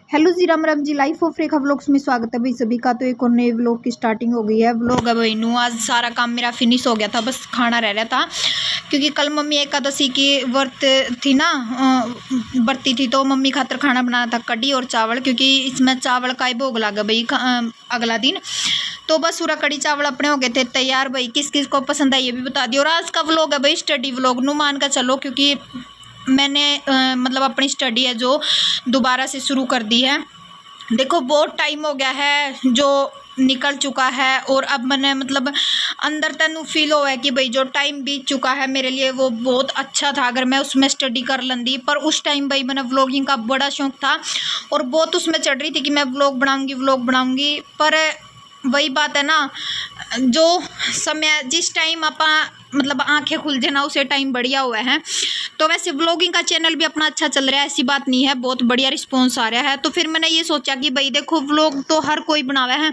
Hello जी, राम राम जी। Life of Rekha vlogs में स्वागत है भाई सभी का। तो एक और नए व्लॉग की स्टार्टिंग हो गई है। व्लॉग है भाई नू। आज सारा काम मेरा फिनिश हो गया था, बस खाना रह रहा था क्योंकि कल मम्मी एकादशी की व्रत थी ना, बरती थी, तो मम्मी खातर खाना बनाना था कड़ी और चावल, क्योंकि इसमें चावल का ही भोग लगा भाई अगला दिन। तो बस पूरा कड़ी चावल अपने हो गए थे तैयार भाई। किस किस को पसंद है ये भी बता दियो। और आज का व्लॉग है भाई स्टडी व्लॉग नू मान का चलो, क्योंकि मैंने मतलब अपनी स्टडी है जो दोबारा से शुरू कर दी है। देखो बहुत टाइम हो गया है जो निकल चुका है, और अब मैंने मतलब अंदर तक फील हुआ है कि भाई जो टाइम बीत चुका है मेरे लिए वो बहुत अच्छा था अगर मैं उसमें स्टडी कर लेंदी। पर उस टाइम भाई मैंने व्लॉगिंग का बड़ा शौक था और बहुत उसमें चढ़ रही थी कि मैं व्लॉग बनाऊंगी। पर वही बात है ना, जो समय जिस टाइम आपा मतलब आंखें खुल जाए ना उसे टाइम बढ़िया हुआ है। तो वैसे व्लॉगिंग का चैनल भी अपना अच्छा चल रहा है, ऐसी बात नहीं है, बहुत बढ़िया रिस्पॉन्स आ रहा है। तो फिर मैंने ये सोचा कि भाई देखो व्लॉग तो हर कोई बनावा है,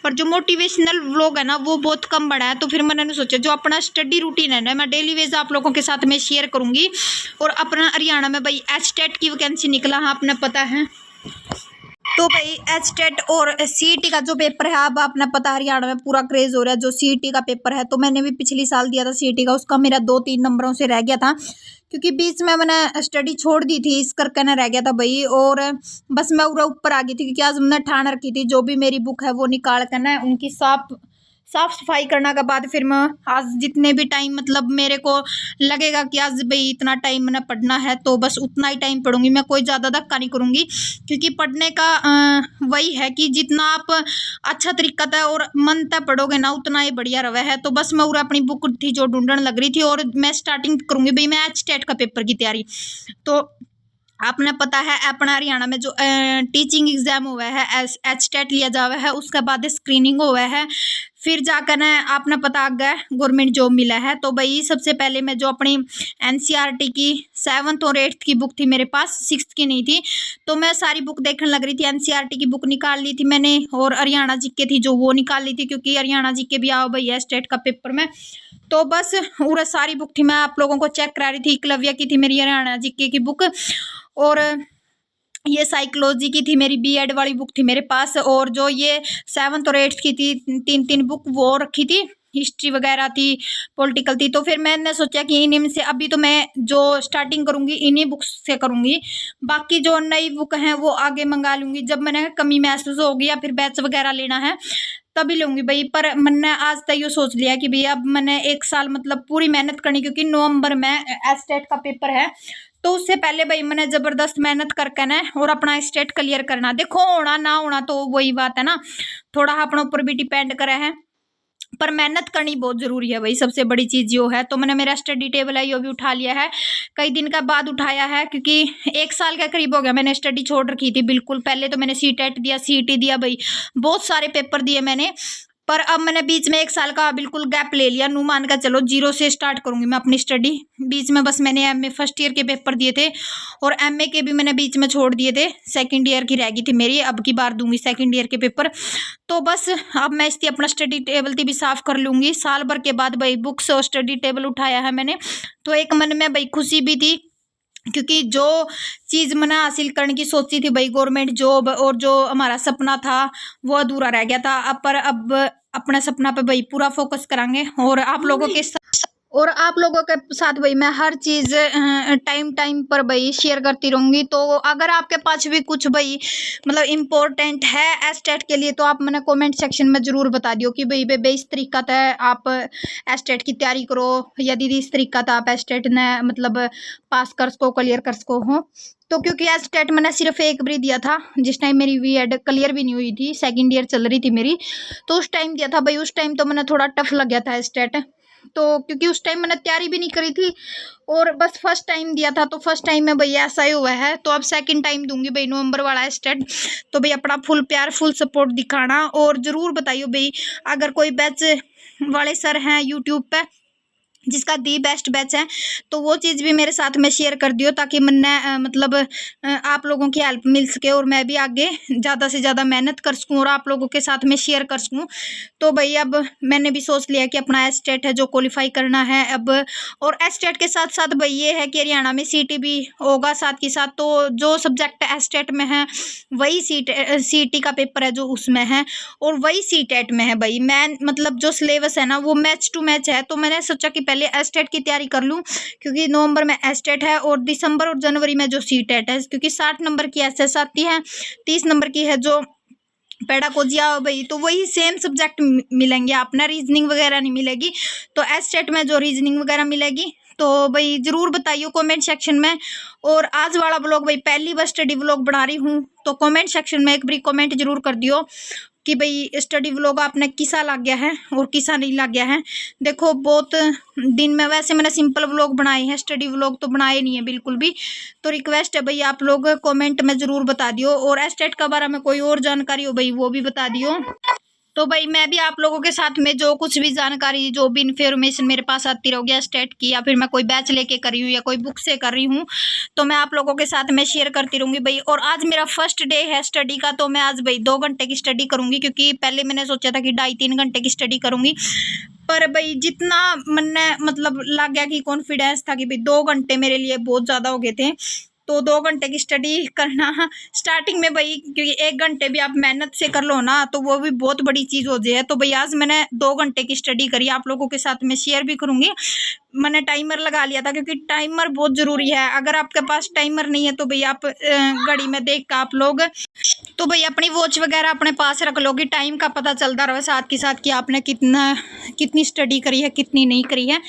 पर जो मोटिवेशनल व्लॉग है ना वो बहुत कम बना है। तो फिर मैंने सोचा जो अपना स्टडी रूटीन है ना मैं डेली वेज आप लोगों के साथ में शेयर करूँगी। और अपना हरियाणा में भाई एचटेट की वैकेंसी निकला, हाँ आपने पता है। तो भाई एचटेट और सीईटी का जो पेपर है, अब आपने पता हरियाणा में पूरा क्रेज हो रहा है जो सीईटी का पेपर है। तो मैंने भी पिछली साल दिया था सीईटी का, उसका मेरा 2-3 नंबरों से रह गया था, क्योंकि बीच में मैंने स्टडी छोड़ दी थी, इस करके ना रह गया था भाई। और बस मैं पूरा ऊपर आ गई थी, क्योंकि आज मैंने ठान रखी थी जो भी मेरी बुक है वो निकाल कर ना उनकी साफ सफाई करने के बाद फिर मैं आज जितने भी टाइम मतलब मेरे को लगेगा कि आज भाई इतना टाइम मैंने पढ़ना है तो बस उतना ही टाइम पढ़ूंगी। मैं कोई ज़्यादा धक्का नहीं करूंगी, क्योंकि पढ़ने का वही है कि जितना आप अच्छा तरीका था और मन तक पढ़ोगे ना उतना ही बढ़िया रहा है। तो बस मैं पूरा अपनी बुक थी जो ढूंढने लग रही थी, और मैं स्टार्टिंग करूंगी भाई मैं एचटेट का पेपर की तैयारी। तो आपने पता है अपना हरियाणा में जो टीचिंग एग्जाम हुआ है एचटेट लिया जावा है, उसके बाद स्क्रीनिंग हुआ है, फिर जाकर ना आपने पता आगे गवर्नमेंट जॉब मिला है। तो भाई सबसे पहले मैं जो अपनी एनसीईआरटी की 7th और 8th की बुक थी मेरे पास, 6th की नहीं थी, तो मैं सारी बुक देखने लग रही थी। एनसीईआरटी की बुक निकाल ली थी मैंने, और हरियाणा जीके थी जो वो निकाल ली थी, क्योंकि हरियाणा जीके भी आओ भैया स्टेट का पेपर में। तो बस पूरा सारी बुक थी, मैं आप लोगों को चेक करा रही थी। एकलव्य की थी मेरी हरियाणा जीके की बुक, और ये साइकोलॉजी की थी मेरी बीएड वाली बुक थी मेरे पास, और जो ये 7th और 8th की थी 3-3 बुक वो रखी थी, हिस्ट्री वगैरह थी, पॉलिटिकल थी। तो फिर मैंने सोचा कि इन्हीं में से अभी तो मैं जो स्टार्टिंग करूंगी इन्हीं बुक्स से करूंगी, बाकी जो नई बुक हैं वो आगे मंगा लूंगी जब मैंने कमी महसूस होगी या फिर बैच वगैरह लेना है तभी लूंगी भाई। पर मैंने आज तक ये सोच लिया कि भाई अब मैंने 1 साल मतलब पूरी मेहनत करनी, क्योंकि नवंबर में एचटेट का पेपर है। तो उससे पहले भाई मैंने जबरदस्त मेहनत करके ना और अपना स्टेट क्लियर करना। देखो होना ना होना तो वही बात है ना, थोड़ा अपने ऊपर भी डिपेंड करे है, पर मेहनत करनी बहुत जरूरी है भाई, सबसे बड़ी चीज यो है। तो मैंने मेरा स्टडी टेबल है यो भी उठा लिया है, कई दिन का बाद उठाया है, क्योंकि 1 साल के करीब हो गया मैंने स्टडी छोड़ रखी थी बिल्कुल। पहले तो मैंने सीटेट दिया, सीईटी दिया भाई, बहुत सारे पेपर दिए मैंने, पर अब मैंने बीच में 1 साल का बिल्कुल गैप ले लिया। नू मान का चलो 0 से स्टार्ट करूंगी मैं अपनी स्टडी। बीच में बस मैंने एमए फर्स्ट ईयर के पेपर दिए थे, और एमए के भी मैंने बीच में छोड़ दिए थे, सेकंड ईयर की रह गई थी मेरी, अब की बार दूंगी सेकंड ईयर के पेपर। तो बस अब मैं इसकी अपना स्टडी टेबल भी साफ कर लूंगी साल भर के बाद भाई। बुक्स और स्टडी टेबल उठाया है मैंने, तो एक मन में भाई खुशी भी थी, क्योंकि जो चीज़ मैंने हासिल करने की सोची थी भाई गवर्नमेंट जॉब, और जो हमारा सपना था वो अधूरा रह गया था। अब अपने सपना पे भाई पूरा फोकस करेंगे, और आप लोगों के साथ भाई मैं हर चीज़ टाइम टाइम पर भाई शेयर करती रहूँगी। तो अगर आपके पास भी कुछ भाई मतलब इम्पोर्टेंट है एस्टेट के लिए तो आप मैंने कमेंट सेक्शन में ज़रूर बता दियो कि भाई बे इस तरीका था आप एस्टेट की तैयारी करो, या दीदी इस तरीका था आप एस्टेट ने मतलब पास कर सको क्लियर कर सको हो। तो क्योंकि एस्टेट मैंने सिर्फ एक बार दिया था, जिस टाइम मेरी बीएड क्लियर भी नहीं हुई थी, सेकंड ईयर चल रही थी मेरी, तो उस टाइम दिया था भाई। उस टाइम तो मैंने थोड़ा टफ लग गया था एस्टेट, तो क्योंकि उस टाइम मैंने तैयारी भी नहीं करी थी और बस फर्स्ट टाइम दिया था। तो फर्स्ट टाइम में भैया ऐसा ही हुआ है, तो अब सेकंड टाइम दूंगी भाई नवंबर वाला स्टेट। तो भाई अपना फुल प्यार फुल सपोर्ट दिखाना, और ज़रूर बताइयो भाई अगर कोई बैच वाले सर हैं यूट्यूब पे जिसका दी बेस्ट बैच है, तो वो चीज़ भी मेरे साथ में शेयर कर दियो, ताकि मैंने मतलब आप लोगों की हेल्प मिल सके और मैं भी आगे ज़्यादा से ज़्यादा मेहनत कर सकूँ और आप लोगों के साथ में शेयर कर सकूँ। तो भाई अब मैंने भी सोच लिया कि अपना एस्टेट है जो क्वालिफाई करना है अब। और एस्टेट के साथ साथ भाई ये है कि हरियाणा में सीटी भी होगा साथ के साथ, तो जो सब्जेक्ट एस्टेट में है वही सीटी का पेपर है जो उसमें है, और वही सीटेट में है भाई। मैं मतलब जो सिलेबस है ना वो मैच टू मैच है, तो मैंने सोचा कि पहले एस्टेट की तैयारी कर लूँ, क्योंकि नवंबर में एस्टेट है और दिसंबर और जनवरी में जो सीटेट है, क्योंकि 60 नंबर की एसएस आती है, 30 नंबर की है जो पेडागोजिया भाई, तो वही सेम सब्जेक्ट मिलेंगे, अपना रीजनिंग वगैरह नहीं मिलेगी। तो एस्टेट में जो रीजनिंग वगैरह मिलेगी, तो भाई जरूर बताइए कमेंट सेक्शन में। और आज वाला ब्लॉग भाई पहली बार स्टडी व्लॉग बना रही हूँ, तो कमेंट सेक्शन में एक बार कमेंट जरूर कर दियो कि भाई स्टडी व्लॉग आपने किसा लग गया है और किसा नहीं लग गया है। देखो बहुत दिन में वैसे मैंने सिंपल व्लॉग बनाए हैं, स्टडी व्लॉग तो बनाए नहीं है बिल्कुल भी। तो रिक्वेस्ट है भाई आप लोग कमेंट में ज़रूर बता दियो, और एस्टेट के बारे में कोई और जानकारी हो भाई वो भी बता दियो। तो भाई मैं भी आप लोगों के साथ में जो कुछ भी जानकारी, जो भी इन्फॉर्मेशन मेरे पास आती रहोगी स्टेट की, या फिर मैं कोई बैच लेके कर रही हूँ या कोई बुक से कर रही हूँ, तो मैं आप लोगों के साथ में शेयर करती रहूँगी भाई। और आज मेरा फर्स्ट डे है स्टडी का, तो मैं आज भाई 2 घंटे की स्टडी करूँगी, क्योंकि पहले मैंने सोचा था कि 2.5-3 घंटे की स्टडी करूँगी। पर भाई जितना मन ने मतलब लग गया कि कॉन्फिडेंस था कि भाई 2 घंटे मेरे लिए बहुत ज़्यादा हो गए थे, तो 2 घंटे की स्टडी करना स्टार्टिंग में भाई, क्योंकि 1 घंटे भी आप मेहनत से कर लो ना तो वो भी बहुत बड़ी चीज़ हो जाए। तो भाई आज मैंने 2 घंटे की स्टडी करी, आप लोगों के साथ में शेयर भी करूँगी। मैंने टाइमर लगा लिया था, क्योंकि टाइमर बहुत ज़रूरी है। अगर आपके पास टाइमर नहीं है तो भाई आप घड़ी में देख कर आप लोग, तो भाई अपनी वॉच वगैरह अपने पास रख लोगे, टाइम का पता चलता रहे साथ के साथ कि आपने कितनी स्टडी करी है कितनी नहीं करी है।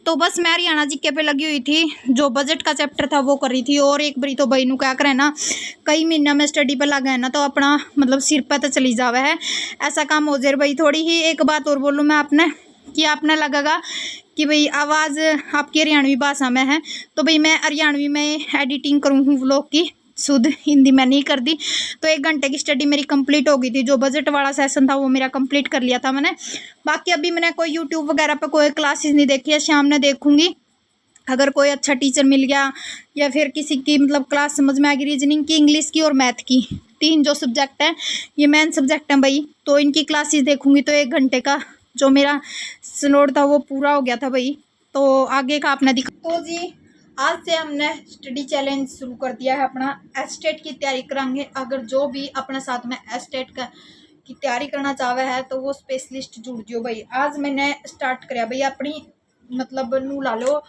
तो बस मैं हरियाणा जीके पे लगी हुई थी, जो बजट का चैप्टर था वो कर रही थी। और एक बारी तो भाई नू क्या करे ना, कई महीना में स्टडी पर लगा है ना, तो अपना मतलब सिर पर तो चली जावे है, ऐसा काम हो जाए भाई। थोड़ी ही एक बात और बोलूँ मैं आपने, कि आपने लगेगा कि भाई आवाज़ आपकी हरियाणवी भाषा में है, तो भाई मैं हरियाणवी में एडिटिंग करूँ हूँ व्लॉग की, शुद्ध हिंदी में नहीं कर दी। तो 1 घंटे की स्टडी मेरी कंप्लीट हो गई थी, जो बजट वाला सेशन था वो मेरा कंप्लीट कर लिया था मैंने। बाकी अभी मैंने कोई यूट्यूब वगैरह पर कोई क्लासेस नहीं देखी है, शाम में देखूंगी। अगर कोई अच्छा टीचर मिल गया या फिर किसी की मतलब क्लास समझ में आ गई, रीजनिंग की, इंग्लिश की और मैथ की, 3 जो सब्जेक्ट हैं ये मेन सब्जेक्ट हैं भाई, तो इनकी क्लासेस देखूंगी। तो 1 घंटे का जो मेरा स्लॉट था वो पूरा हो गया था भाई। तो आगे का आपने दिखा, तो जी आज से हमने स्टडी चैलेंज शुरू कर दिया है अपना। एस्टेट की तैयारी करेंगे, अगर जो भी अपने साथ में एस्टेट का की तैयारी करना चाहे है तो वो स्पेशलिस्ट जुड़ जियो भाई। आज मैंने स्टार्ट कराया भाई अपनी मतलब नू ला लो।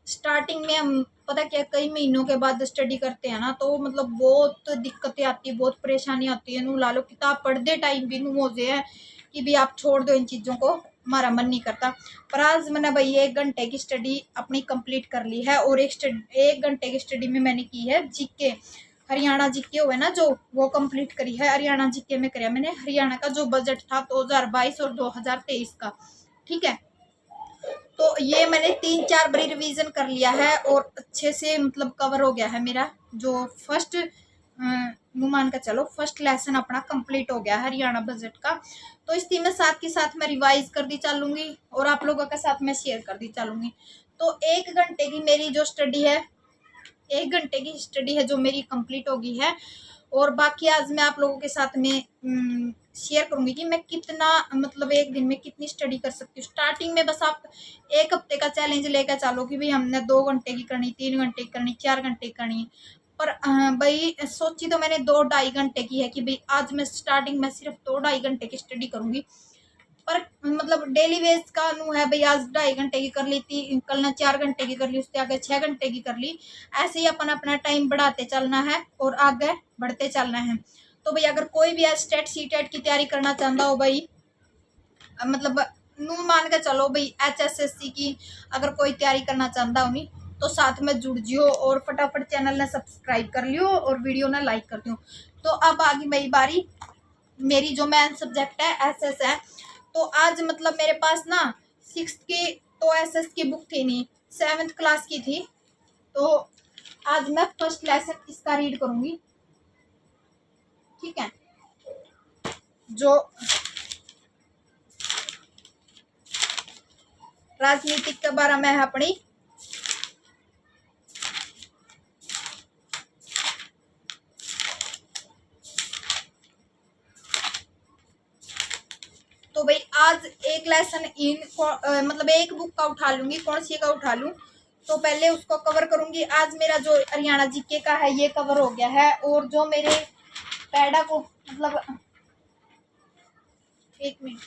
स्टार्टिंग में हम पता क्या कई महीनों के बाद स्टडी करते हैं ना, तो मतलब बहुत दिक्कतें आती है, बहुत परेशानी आती है। नू ला लो किताब पढ़ते टाइम भी नू हो जाए कि भी आप छोड़ दो इन चीज़ों को, हमारा मन नहीं करता। पर आज मैंने भाई 1 घंटे की स्टडी अपनी कंप्लीट कर ली है, और 1 घंटे की स्टडी में मैंने की है जीके, हरियाणा जीके हुए ना जो, वो कंप्लीट करी है। हरियाणा जीके में कराया मैंने हरियाणा का जो बजट था 2022 और 2023 का, ठीक है। तो ये मैंने 3-4 बारी रिवीजन कर लिया है, और अच्छे से मतलब कवर हो गया है मेरा जो फर्स्ट मान का चलो फर्स्ट लेसन अपना कंप्लीट हो गया है हरियाणा बजट का। तो इसी में साथ के साथ मैं रिवाइज कर दी चलूँगी और आप लोगों के साथ मैं शेयर कर दी चलूँगी। तो 1 घंटे की मेरी जो स्टडी है, 1 घंटे की स्टडी है जो मेरी कंप्लीट हो गई है। और बाकी आज मैं आप लोगों के साथ में शेयर करूंगी कि मैं कितना मतलब एक दिन में कितनी स्टडी कर सकती हूँ। स्टार्टिंग में बस आप 1 हफ्ते का चैलेंज लेकर चलो कि भाई हमने 2 घंटे की करनी, 3 घंटे की करनी, 4 घंटे की करनी। पर भाई सोची तो मैंने 2-2.5 घंटे की है कि भाई आज मैं स्टार्टिंग में सिर्फ 2-2.5 घंटे की स्टडी करूंगी। पर मतलब डेली बेस का नू है भाई, आज 2.5 घंटे की कर ली थी, कल ने 4 घंटे की कर ली, उससे आगे 6 घंटे की कर ली। ऐसे ही अपन अपना टाइम बढ़ाते चलना है और आगे बढ़ते चलना है। तो भाई अगर कोई भी स्टेट सीटेट की तैयारी करना चाहता हो भाई, मतलब नू मान के चलो भाई HSSC की अगर कोई तैयारी करना चाहता हो नहीं, तो साथ में जुड़ जियो और फटाफट चैनल ने सब्सक्राइब कर लियो और वीडियो ने लाइक कर दियो। तो अब आ गई मेरी बारी, मेरी जो मेन सब्जेक्ट है SS है। तो आज मतलब मेरे पास ना 6th की तो SS की बुक थी नहीं, 7th क्लास की थी। तो आज मैं फर्स्ट लेसन इसका रीड करूंगी, ठीक है। जो राजनीतिक के बारे में है अपनी। तो भाई आज एक लेसन मतलब एक बुक का उठा लूंगी, कौन सी का उठा लूं, तो पहले उसको कवर करूंगी। आज मेरा जो हरियाणा जीके का है ये कवर हो गया है, और जो मेरे पैडा को मतलब एक मिनट,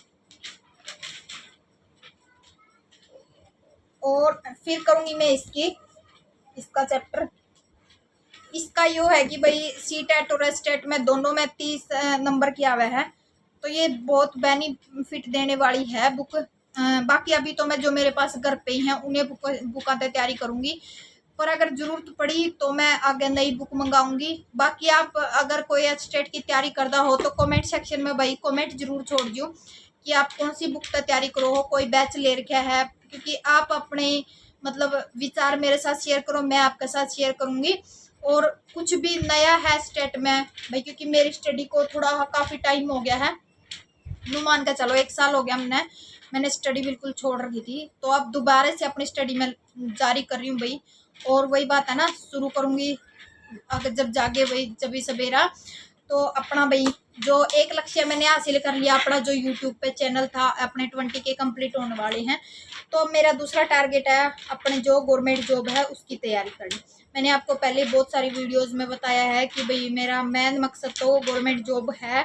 और फिर करूंगी मैं इसका चैप्टर। इसका यो है कि भाई सी टेट और एस टेट में दोनों में 30 नंबर की आवे है, तो ये बहुत बेनिफिट देने वाली है बुक। बाकी अभी तो मैं जो मेरे पास घर पे ही हैं उन्हें बुक तैयारी करूंगी, पर अगर जरूरत पड़ी तो मैं आगे नई बुक मंगाऊंगी। बाकी आप अगर कोई स्टेट की तैयारी करता हो तो कमेंट सेक्शन में भाई कमेंट जरूर छोड़ दियो कि आप कौन सी बुक का तैयारी करो हो, कोई बैच ले रखा है, क्योंकि आप अपने मतलब विचार मेरे साथ शेयर करो, मैं आपके साथ शेयर करूंगी। और कुछ भी नया है स्टेट में भाई, क्योंकि मेरी स्टडी को थोड़ा काफ़ी टाइम हो गया है, यूँ मान के चलो 1 साल हो गया मैंने स्टडी बिल्कुल छोड़ रखी थी, तो अब दोबारा से अपनी स्टडी में जारी कर रही हूँ भाई। और वही बात है ना, शुरू करूँगी अगर जब जागे भाई जब भी सवेरा, तो अपना भाई जो एक लक्ष्य मैंने हासिल कर लिया, अपना जो यूट्यूब पे चैनल था अपने 20 के कंप्लीट होने वाले हैं, तो मेरा दूसरा टारगेट है अपने जो गवर्नमेंट जॉब है उसकी तैयारी करनी। मैंने आपको पहले बहुत सारी वीडियोस में बताया है कि भाई मेरा मेन मकसद तो गवर्नमेंट जॉब है,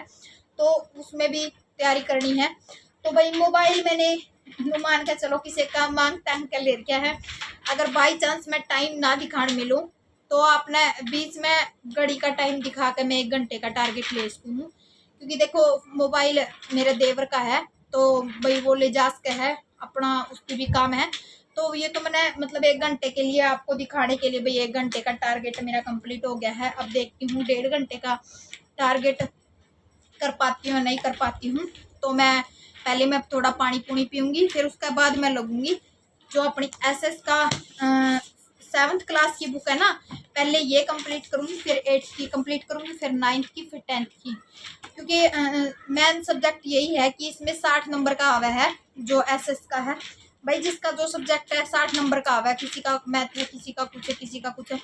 तो उसमें भी तैयारी करनी है। तो भाई मोबाइल मैंने मान के चलो किसी का मांग टांग के ले रखा है, अगर बाई चांस मैं टाइम ना दिखाने मिलूँ तो आपने बीच में घड़ी का टाइम दिखा के मैं 1 घंटे का टारगेट ले सकूँ, क्योंकि देखो मोबाइल मेरे देवर का है, तो भाई वो ले जा सके है अपना, उसकी भी काम है। तो ये तो मैंने मतलब 1 घंटे के लिए आपको दिखाने के लिए भाई 1 घंटे का टारगेट मेरा कंप्लीट हो गया है। अब देखती हूँ 1.5 घंटे का टारगेट कर पाती हूँ नहीं कर पाती हूँ, तो मैं थोड़ा पानी पूनी पीऊँगी, फिर उसके बाद मैं लगूंगी जो अपनी एसएस का 7th क्लास की बुक है ना, पहले ये कंप्लीट करूँगी, फिर 8th की कंप्लीट करूँगी, फिर 9th की, फिर 10th की, क्योंकि मेन सब्जेक्ट यही है कि इसमें 60 नंबर का आवा है जो एसएस का है भाई। जिसका जो सब्जेक्ट है 60 नंबर का आवा है, किसी का मैथ है, किसी का कुछ है, किसी का कुछ है।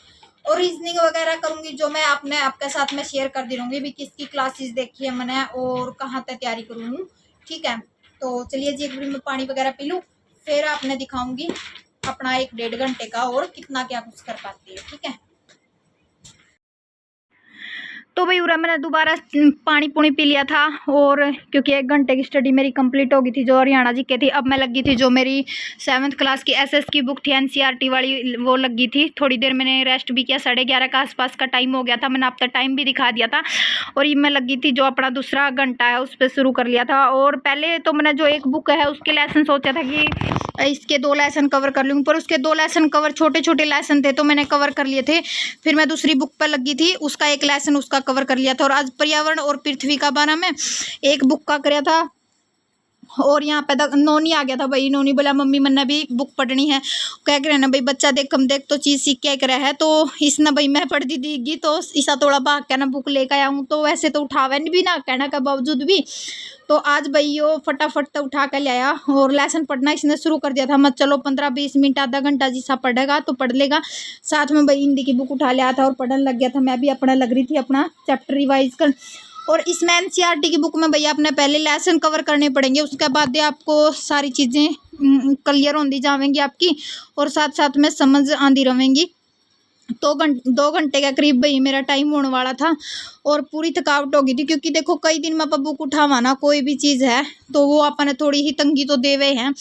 और रीजनिंग वगैरह करूँगी जो मैं आपके साथ में शेयर कर दे रहूँगी भी, किसकी क्लासेस देखी है मैंने और कहाँ तक तैयारी करूँ। ठीक है, तो चलिए जी एक बार मैं पानी वगैरह पी लूँ, फिर आपने दिखाऊंगी अपना 1-1.5 घंटे का और कितना क्या कुछ कर पाती है। ठीक है, तो भाई उरा मैंने दोबारा पानी पुनी पी लिया था, और क्योंकि 1 घंटे की स्टडी मेरी कंप्लीट हो गई थी जो हरियाणा जी के थी। अब मैं लगी थी जो मेरी 7th क्लास की एसएस की बुक थी एनसीईआरटी वाली, वो लगी थी। थोड़ी देर मैंने रेस्ट भी किया, 11:30 का आसपास का टाइम हो गया था, मैंने आपका टाइम भी दिखा दिया था। और ये मैं लगी थी जो अपना दूसरा घंटा है उस पर शुरू कर लिया था। और पहले तो मैंने जो एक बुक है उसके लेसन सोचा था कि इसके 2 लेसन कवर कर लूँगी, पर उसके 2 लेसन कवर छोटे छोटे लेसन थे तो मैंने कवर कर लिए थे। फिर मैं दूसरी बुक पर लगी थी, उसका 1 लेसन उसका कवर कर लिया था। और आज पर्यावरण और पृथ्वी का बारे में एक बुक का कराया था। और यहाँ पे नोनी आ गया था भाई, नोनी बोला मम्मी मैंने भी बुक पढ़नी है, कह कर ना भाई बच्चा देख कम देख तो चीज़ सीख क्या करे है। तो इसने भाई मैं पढ़ दी देगी तो इसा थोड़ा भाग के ना बुक लेकर आया हूँ, तो वैसे तो उठावे भी ना कहना के बावजूद भी, तो आज भाई यो फटाफट तो उठा कर ले आया और लेसन पढ़ना इसने शुरू कर दिया था। मत चलो 15-20 मिनट आधा घंटा जैसा पढ़ेगा तो पढ़ लेगा। साथ में भाई हिंदी की बुक उठा लिया था और पढ़ने लग गया था। मैं भी अपना लग रही थी अपना चैप्टर रिवाइज कर। और इसमें एनसीईआरटी की बुक में भैया अपने पहले लेसन कवर करने पड़ेंगे, उसके बाद आपको सारी चीज़ें क्लियर होती जाएंगी आपकी, और साथ साथ में समझ आती रहेंगी। 2 घंटे के करीब भाई मेरा टाइम होने वाला था और पूरी थकावट हो गई थी, क्योंकि देखो कई दिन में आप बुक उठावा ना कोई भी चीज़ है तो वो अपने थोड़ी ही तंगी तो देवे हैं।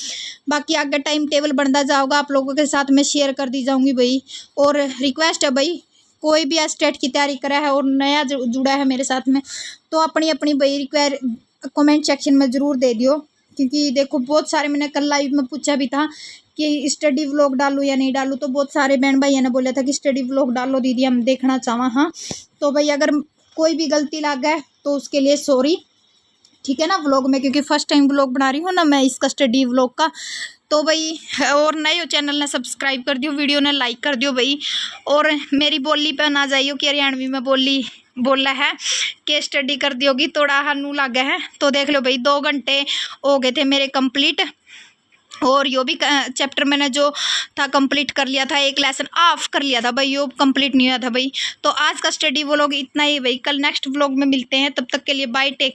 बाकी आगे टाइम टेबल बनता जाओगा, आप लोगों के साथ में शेयर कर दी जाऊंगी भाई। और रिक्वेस्ट है भाई कोई भी स्टेट की तैयारी करा है और नया जुड़ा है मेरे साथ में, तो अपनी अपनी भाई कमेंट सेक्शन में ज़रूर दे दियो। क्योंकि देखो बहुत सारे मैंने कल लाइव में पूछा भी था कि स्टडी व्लॉग डालूँ या नहीं डालूँ, तो बहुत सारे बहन भाइयों ने बोला था कि स्टडी व्लॉग डालो दीदी हम देखना चाहवा। हाँ तो भाई अगर कोई भी गलती लग गए तो उसके लिए सॉरी, ठीक है ना। व्लॉग में क्योंकि फर्स्ट टाइम व्लॉग बना रही हूँ ना मैं इसका स्टडी व्लॉग का, तो भाई और नए हो चैनल ने सब्सक्राइब कर दियो, वीडियो ने लाइक कर दियो भाई। और मेरी बोली पे ना जाइयो कि हरियाणवी में बोला है कि स्टडी कर दी होगी, थोड़ा हानू लग है। तो देख लो भाई 2 घंटे हो गए थे मेरे कंप्लीट, और यो भी चैप्टर मैंने जो था कंप्लीट कर लिया था, एक लेसन ऑफ कर लिया था भाई, यो कंप्लीट नहीं हुआ था भाई। तो आज का स्टडी व्लॉग इतना ही भाई, कल नेक्स्ट व्लॉग में मिलते हैं, तब तक के लिए बाय, टेक।